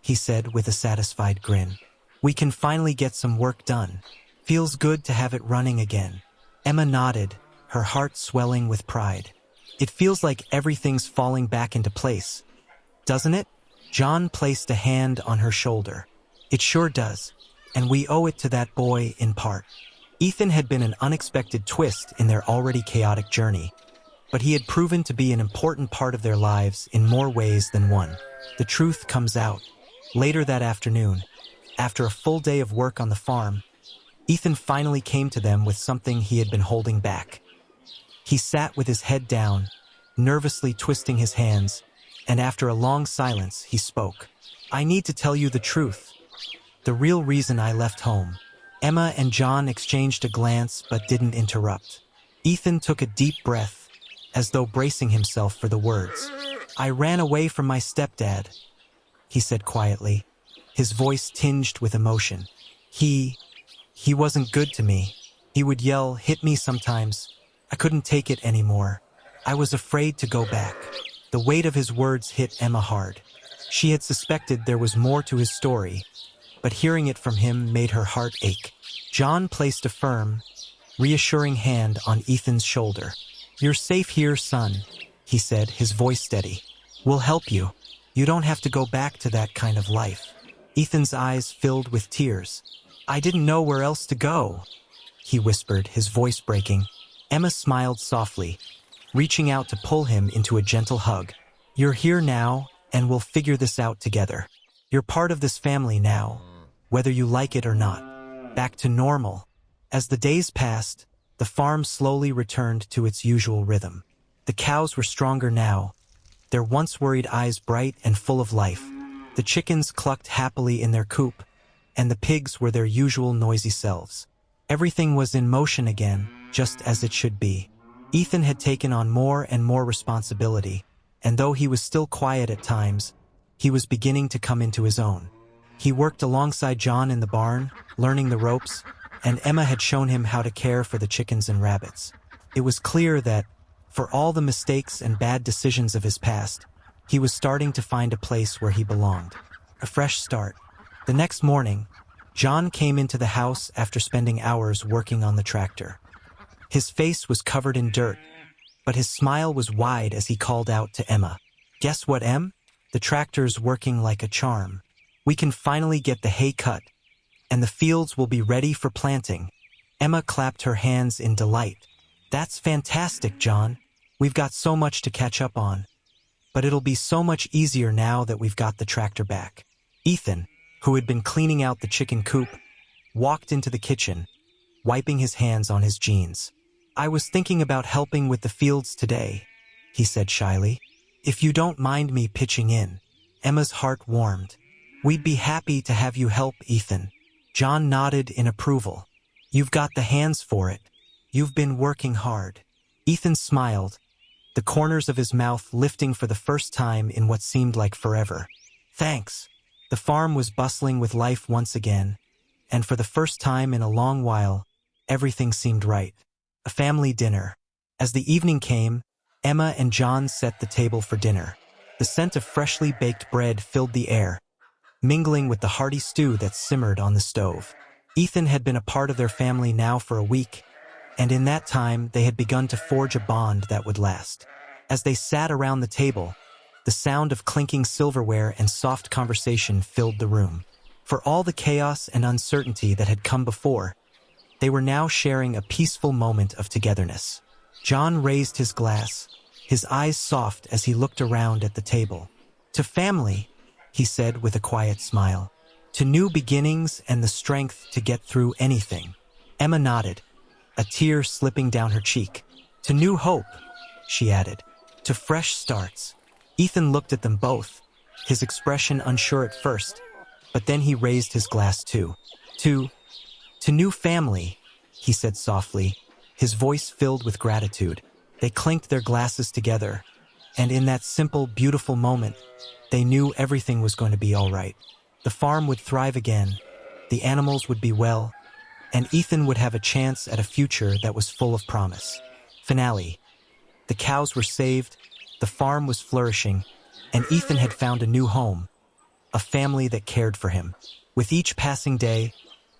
he said with a satisfied grin. We can finally get some work done. Feels good to have it running again. Emma nodded, her heart swelling with pride. It feels like everything's falling back into place, doesn't it? John placed a hand on her shoulder. It sure does, and we owe it to that boy in part. Ethan had been an unexpected twist in their already chaotic journey. but he had proven to be an important part of their lives in more ways than one. The truth comes out. Later that afternoon, after a full day of work on the farm, Ethan finally came to them with something he had been holding back. He sat with his head down, nervously twisting his hands, and after a long silence, he spoke. "I need to tell you the truth. The real reason I left home." Emma and John exchanged a glance but didn't interrupt. Ethan took a deep breath, as though bracing himself for the words. "I ran away from my stepdad," he said quietly, his voice tinged with emotion. He wasn't good to me. He would yell, hit me sometimes. I couldn't take it anymore. I was afraid to go back." The weight of his words hit Emma hard. She had suspected there was more to his story, but hearing it from him made her heart ache. John placed a firm, reassuring hand on Ethan's shoulder. "You're safe here, son," he said, his voice steady. "We'll help you. You don't have to go back to that kind of life." Ethan's eyes filled with tears. "I didn't know where else to go," he whispered, his voice breaking. Emma smiled softly, reaching out to pull him into a gentle hug. "You're here now, and we'll figure this out together. You're part of this family now, whether you like it or not." Back to normal. As the days passed, the farm slowly returned to its usual rhythm. The cows were stronger now, their once worried eyes bright and full of life. The chickens clucked happily in their coop, and the pigs were their usual noisy selves. Everything was in motion again, just as it should be. Ethan had taken on more and more responsibility, and though he was still quiet at times, he was beginning to come into his own. He worked alongside John in the barn, learning the ropes, and Emma had shown him how to care for the chickens and rabbits. It was clear that, for all the mistakes and bad decisions of his past, he was starting to find a place where he belonged. A fresh start. The next morning, John came into the house after spending hours working on the tractor. His face was covered in dirt, but his smile was wide as he called out to Emma. "Guess what, Em? The tractor's working like a charm. We can finally get the hay cut, and the fields will be ready for planting." Emma clapped her hands in delight. "That's fantastic, John. We've got so much to catch up on. But it'll be so much easier now that we've got the tractor back." Ethan, who had been cleaning out the chicken coop, walked into the kitchen, wiping his hands on his jeans. "I was thinking about helping with the fields today," he said shyly. "If you don't mind me pitching in." Emma's heart warmed. "We'd be happy to have you help, Ethan." John nodded in approval. "You've got the hands for it. You've been working hard." Ethan smiled, the corners of his mouth lifting for the first time in what seemed like forever. "Thanks." The farm was bustling with life once again, and for the first time in a long while, everything seemed right. A family dinner. As the evening came, Emma and John set the table for dinner. The scent of freshly baked bread filled the air, mingling with the hearty stew that simmered on the stove. Ethan had been a part of their family now for a week, and in that time they had begun to forge a bond that would last. As they sat around the table, the sound of clinking silverware and soft conversation filled the room. For all the chaos and uncertainty that had come before, they were now sharing a peaceful moment of togetherness. John raised his glass, his eyes soft as he looked around at the table. "To family," he said with a quiet smile. "To new beginnings and the strength to get through anything." Emma nodded, a tear slipping down her cheek. "To new hope," she added. "To fresh starts." Ethan looked at them both, his expression unsure at first, but then he raised his glass too. To new family," he said softly, his voice filled with gratitude. They clinked their glasses together, and in that simple, beautiful moment, they knew everything was going to be all right. The farm would thrive again, the animals would be well, and Ethan would have a chance at a future that was full of promise. Finale. The cows were saved, the farm was flourishing, and Ethan had found a new home, a family that cared for him. With each passing day,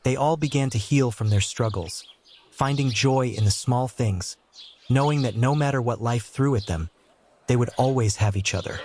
they all began to heal from their struggles, finding joy in the small things, knowing that no matter what life threw at them, they would always have each other.